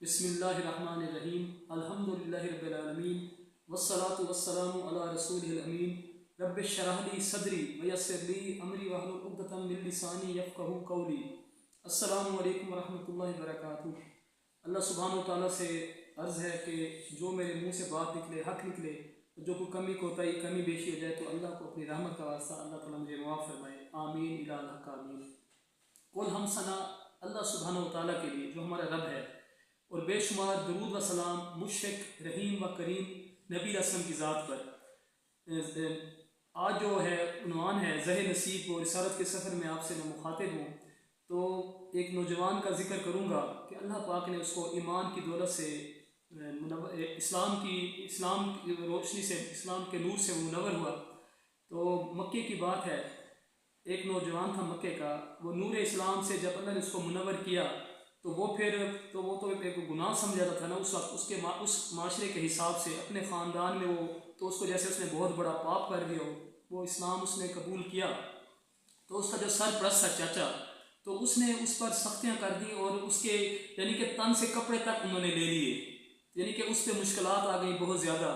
बिस्मिल्लाहिर्रहमानिर्रहीम अल्हम्दुलिल्लाहि रब्बिल आलमीन वस्सलातु वस्सलामु अला रसूलिल अमीन रब्बिश शरह ली सदरी व यस्सिर ली अमरी वहलुल उक़दतम मिन लिसानी यफ़क़हू क़ौली। अस्सलामु अलैकुम व रहमतुल्लाहि व बरकातुहू। अल्लाह सुब्हानहु व तआला से अर्ज़ है कि जो मेरे मुँह से बात निकले हक़ निकले, जो कोई कमी कोताही कमी बेशी हो जाए तो अल्लाह को अपनी रहमत का वास्ता अल्लाह ताला मुझे माफ़ फरमाए, आमीन इला अल हक़ आमीन। कुल हम सना अल्लाह सुब्हानहु व तआला के लिए जो हमारा रब है, और बेशुमार दरूद व सलाम मुशफ़िक़ रहीम व करीम नबी रसूल की ज़ात पर। आज जो है उन्वान है ज़हे नसीब और रिसालत के सफ़र में आपसे मैं मुखातिब हूँ, तो एक नौजवान का जिक्र करूँगा कि अल्लाह पाक ने उसको ईमान की दौलत से इस्लाम की रोशनी से, इस्लाम के नूर से वो मुनव्वर हुआ। तो मक्के की बात है, एक नौजवान था मक्के का, वो नूर इस्लाम से जब अल्लाह ने उसको मुनव्वर किया तो वो एक गुनाह समझ जाता था ना उस वक्त, उस माशरे के हिसाब से अपने ख़ानदान में वो, तो उसको जैसे उसने बहुत बड़ा पाप कर दिया हो, वो इस्लाम उसने कबूल किया तो उसका जो सरपरस्त था चाचा, तो उसने उस पर सख्तियाँ कर दी और उसके यानी कि तन से कपड़े तक उन्होंने ले लिए, यानी कि उस पर मुश्किलात आ गई बहुत ज़्यादा,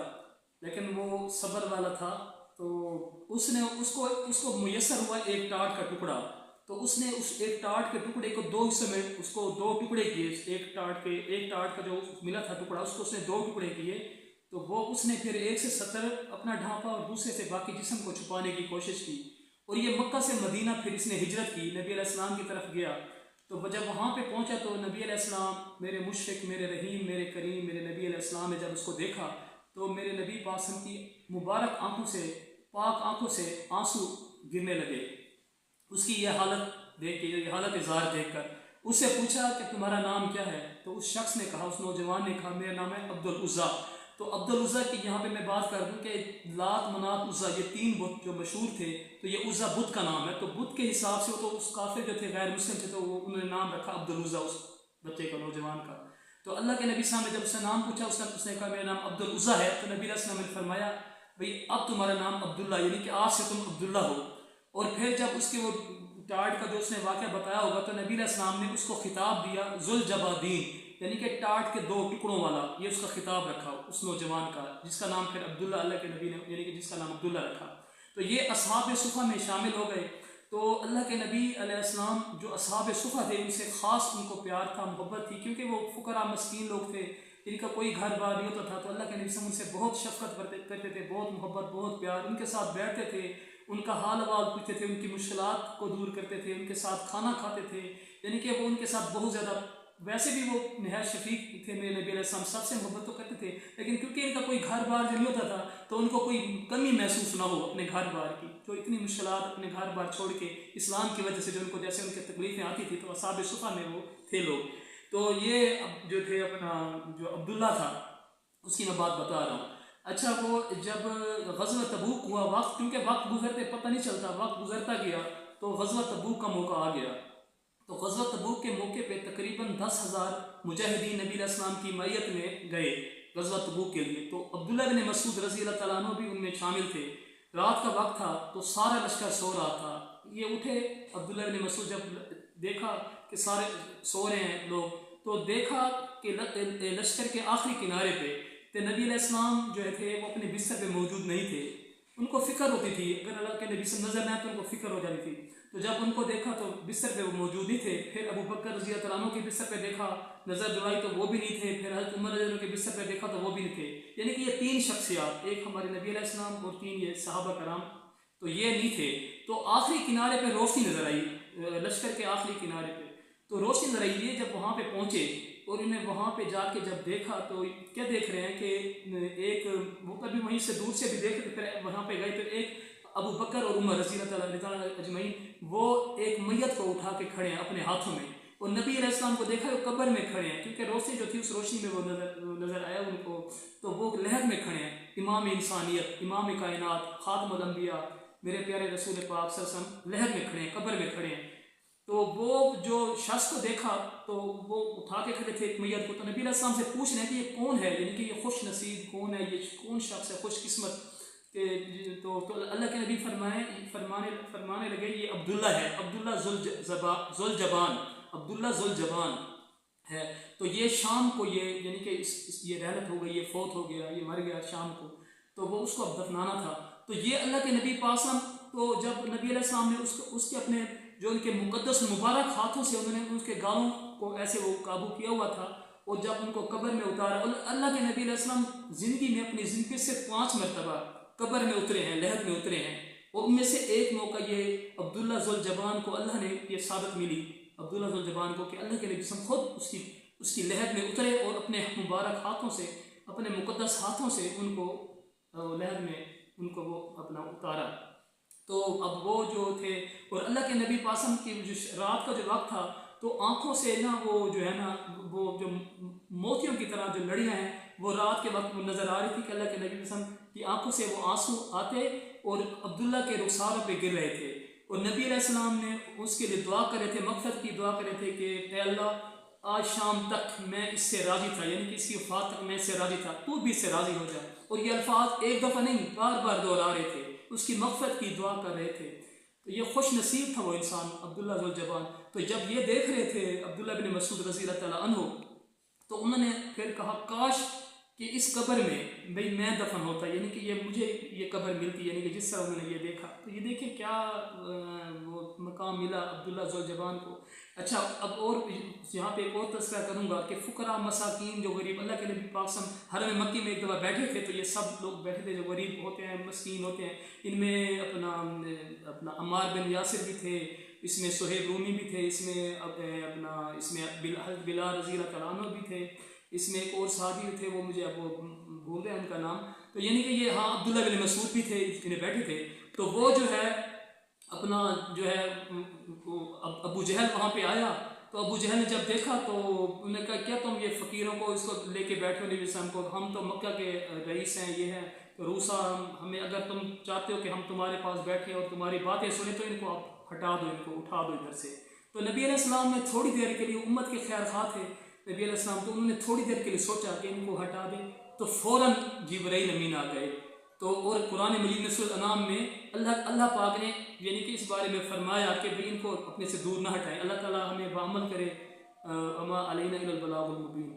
लेकिन वो सब्र वाला था। तो उसको मुयस्सर हुआ एक टाट का टुकड़ा, तो उसने उस एक टाट के टुकड़े को दो हिस्सों में, उसको दो टुकड़े किए। एक टाट का जो मिला था टुकड़ा, उसको उसने दो टुकड़े किए। तो वो उसने फिर 1 से 70 अपना ढांपा और दूसरे से बाकी जिस्म को छुपाने की कोशिश की, और ये मक्का से मदीना फिर इसने हिजरत की, नबी अलैहिस्सलाम की तरफ गया। तो जब वहाँ पे पहुँचा तो नबी अलैहिस्सलाम, मेरे मुशफ़िक़, मेरे रहीम, मेरे करीम, मेरे नबी अलैहिस्सलाम ने जब उसको देखा तो मेरे नबी पासम की मुबारक आँखों से, पाक आँखों से आंसू गिरने लगे। उसकी यह हालत देख के, यह हालत इज़हार देख कर उससे पूछा कि तुम्हारा नाम क्या है? तो उस शख्स ने कहा, उस नौजवान ने कहा, मेरा नाम है अब्दुल उज़्ज़ा। तो अब्दुल उज़्ज़ा की यहाँ पे मैं बात कर दूँ कि लात, मनात, उज़्ज़ा, ये 3 बुत जो मशहूर थे, तो ये उज़्ज़ा बुत का नाम है। तो बुत के हिसाब से तो उस काफिर जो थे, गैर मुस्लिम थे, तो उन्होंने नाम रखा अब्दुल उज़्ज़ा उस बच्चे का, नौजवान का। तो अल्लाह के नबी साहब ने जब उससे नाम पूछा, उसने कहा मेरा नाम अब्दुल उज़्ज़ा है। तो नबी रसूल ने फरमाया, भाई अब तुम्हारा नाम अब्दुल्ला, यानी कि आज से तुम अब्दुल्ला हो। और फिर जब उसके वो टाट का जो उसने वाक़या बताया होगा, तो नबी अलैहिस्सलाम ने उसको खिताब दिया ज़ुल जबादीन, यानी कि टाट के 2 टुकड़ों वाला, ये उसका खिताब रखा उस नौजवान का, जिसका नाम फिर अब्दुल्ला, अल्लाह के नबी ने यानी कि जिसका नाम अब्दुल्ला रखा। तो ये असहाब सुफ़ा में शामिल हो गए। तो अल्लाह के नबी अलैहिस्सलाम जो असहाब सुफ़ा थे, उनसे ख़ास उनको प्यार था, मोहब्बत थी, क्योंकि वो फ़ुक़रा मस्कीन लोग थे, जिनका कोई घर बार नहीं होता था। तो अल्लाह के नबी उनसे बहुत शफ़क़त करते थे, बहुत मोहब्बत, बहुत प्यार, उनके साथ बैठते थे, उनका हाल अहवाल पूछते थे, उनकी मुश्किलात को दूर करते थे, उनके साथ खाना खाते थे, यानी कि वो उनके साथ बहुत ज़्यादा, वैसे भी वो नहायत शफीक थे मेरे नबी अलैहिस्सलाम, सबसे मोहब्बत तो करते थे, लेकिन क्योंकि इनका कोई घर बार जो नहीं होता था, तो उनको कोई कमी महसूस ना हो अपने घर बार की, जो इतनी मुश्किलात अपने घर बार छोड़ के इस्लाम की वजह से जो उनको जैसे उनकी तकलीफ़ें आती थी, तो असहाब सुफ़ा में वो थे लोग। तो ये जो थे अपना जो अब्दुल्ला था, उसकी मैं बात बता रहा हूँ। अच्छा, वो जब ग़ज़वा तबूक हुआ, वक्त, क्योंकि वक्त गुजरते पता नहीं चलता, वक्त गुजरता गया, तो ग़ज़वा तबूक का मौका आ गया। तो ग़ज़वा तबूक के मौके पे तकरीबन 10,000 मुजाहिदीन नबी अलैहिस्सलाम की मैयत में गए ग़ज़वा तबूक के लिए। तो अब्दुल्ला बिन मसूद रज़ी अल्लाह तआला अन्हु भी उनमें शामिल थे। रात का वक्त था, तो सारा लश्कर सो रहा था। ये उठे, अब्दुल्ला बिन मसूद जब देखा कि सारे सो रहे हैं लोग, तो देखा कि लश्कर के आखिरी किनारे पे तो नबी अलैहिस्सलाम जो थे वो अपने बिस्तर पे मौजूद नहीं थे। उनको फ़िक्र होती थी, अगर अल्लाह के नबी से नज़र न आए तो उनको फ़िक्र हो जाती थी। तो जब उनको देखा तो बिस्तर पे वो मौजूद ही थे। फिर अबू बकर रज़ी अल्लाह तआला अन्हु के बिस्तर पे देखा, नज़र दुलाई तो वो भी नहीं थे। फिर हज़रत उमर रज़ी अल्लाह के बिस्तर पे देखा तो वो भी नहीं थे। यानी कि ये 3 शख्सियात, एक हमारे नबी अलैहिस्सलाम और 3 ये सहाबा कराम, तो ये नहीं थे। तो आखिरी किनारे पर रोशनी नज़र आई, लश्कर के आखिरी किनारे पर तो रोशनी नज़र आई। ये जब वहाँ पर पहुँचे और इन्हें वहाँ पे जाके जब देखा तो क्या देख रहे हैं कि एक, वो कभी वहीं से दूर से भी देख रहे थे, वहाँ पे गए तो एक अबू बकर और उमर रज़ी अल्लाह अजमईन, वो एक मैयत को उठा के खड़े हैं अपने हाथों में, और नबी अलैहिस्सलाम को देखा वो कब्र में खड़े हैं, क्योंकि रोशनी जो थी उस रोशनी में वो नज़र आया उनको, तो वो लहर में खड़े हैं। इमाम इंसानियत, इमाम कायनात, खातमुल अंबिया, मेरे प्यारे रसूल पाक सल्लल्लाहु अलैहि वसल्लम लहर में खड़े हैं, कब्र में खड़े हैं। तो वो जो शख्स को देखा तो वो उठा के खड़े थे एक मैयत को, तो नबी अलैहिस्सलाम से पूछ रहे हैं कि ये कौन है, यानी कि ये खुश नसीब कौन है, ये कौन शख्स है खुशकिस्मत के। तो अल्लाह के नबी फरमाने लगे, ये अब्दुल्ला है, अब्दुल्ला ज़ुल जबान, अब्दुल्ला ज़ुल जबान। है। तो ये शाम को ये यानी कि ये रहलत हो गई, ये फौत हो गया, ये मर गया शाम को, तो वो उसको अब दफनाना था। तो ये अल्लाह के नबी पासम, तो जब नबी अलैहिस्सलाम ने उसके अपने जो उनके मुकद्दस मुबारक हाथों से उन्होंने उसके गालों को ऐसे वो काबू किया हुआ था, और जब उनको कब्र में उतारा, अल्लाह के नबी अलैहिस्सलाम ज़िंदगी में अपनी ज़िंदगी से 5 मरतबा कब्र में उतरे हैं, लहद में उतरे हैं, और उनमें से एक मौका ये अब्दुल्ला ज़ुल जबान को अल्लाह ने ये सादत मिली, अब्दुल्ला ज़ुल जबान को, कि अल्लाह के नबी सम खुद उसकी लहद में उतरे और अपने मुबारक हाथों से, अपने मुकद्दस हाथों से उनको लहद में उनको वो अपना उतारा। तो अब वो जो थे, और अल्लाह के नबी पासम की जो रात का जो वक्त था, तो आँखों से ना वो जो है ना, वो जो मोतियों की तरह जो लड़ियाँ हैं वो रात के वक्त वो नज़र आ रही थी कि अल्लाह के नबी पासम की आँखों से वो आंसू आते और अब्दुल्ला के रुखसारों पे गिर रहे थे, और नबी अलैहिस्सलाम ने उसके लिए दुआ कर रहे थे, मग़फ़िरत की दुआ कर रहे थे कि अल्लाह आज शाम तक मैं इससे राज़ी था, यानी कि इसकी वफ़ात तक मैं इससे राज़ी था, तू भी इससे राज़ी हो जाए। और ये अल्फाज एक दफ़ा नहीं बार बार दोहरा रहे थे, उसकी मग़फ़िरत की दुआ कर रहे थे। तो ये खुश नसीब था वो इंसान अब्दुल्ला ज़ुल जबान। तो जब ये देख रहे थे अब्दुल्ला बिन मसूद रज़ी अल्लाह तआला अन्हु, तो उन्होंने फिर कहा काश कि इस कब्र में भाई मैं दफन होता, यानी कि ये मुझे ये कब्र मिलती, यानी कि जिस तरह उन्होंने ये देखा। तो ये देखें क्या वो मकाम मिला अब्दुल्ला ज़ुल जबान को। अच्छा, अब और यहाँ पे एक और तस्करा करूँगा कि फ़ुकरा मसाकीन जो गरीब, अल्लाह के नबी पाक सम हरम मक्की में एक दफ़ा बैठे थे, तो ये सब लोग बैठे थे जो गरीब होते हैं, मस्कीन होते हैं। इनमें अपना अम्मार बिन यासिर भी थे, इसमें सुहेब रूमी भी थे, इसमें बिलाल रज़ी अल्लाह तआला अन्हु भी थे, इसमें एक और साहबी थे, वो मुझे अब वो भूल गए उनका नाम। तो यानी कि ये हाँ अब्दुल्ला बिन मसूद भी थे, इन्हें बैठे थे। तो वो जो है अपना जो है अबू जहल वहाँ पे आया। तो अबू जहल ने जब देखा तो उन्होंने कहा क्या तुम ये फ़कीरों को इसको लेके बैठे हो नबी सल्लल्लाहु अलैहि वसल्लम को, हम तो मक्का के रईस हैं, ये हैं, तो रूसा हमें, अगर तुम चाहते हो कि हम तुम्हारे पास बैठे और तुम्हारी बातें सुने तो इनको आप हटा दो, इनको उठा दो इधर से। तो नबी अलैहिस्सलाम ने थोड़ी देर के लिए, उम्मत के खैर खा थे नबी अलैहिस्सलाम, तो उन्होंने थोड़ी देर के लिए सोचा कि इनको हटा दें, तो फ़ौरन जिब्राईल अमीन आ गए। तो और कुरान मजीद में सूरह अनाम में अल्लाह पाक ने यानी कि इस बारे में फरमाया कि भाई इनको अपने से दूर ना हटाएं। अल्लाह ताला हमें बामल करे, अमा अलैना इल्लल बलागुल मुबीन।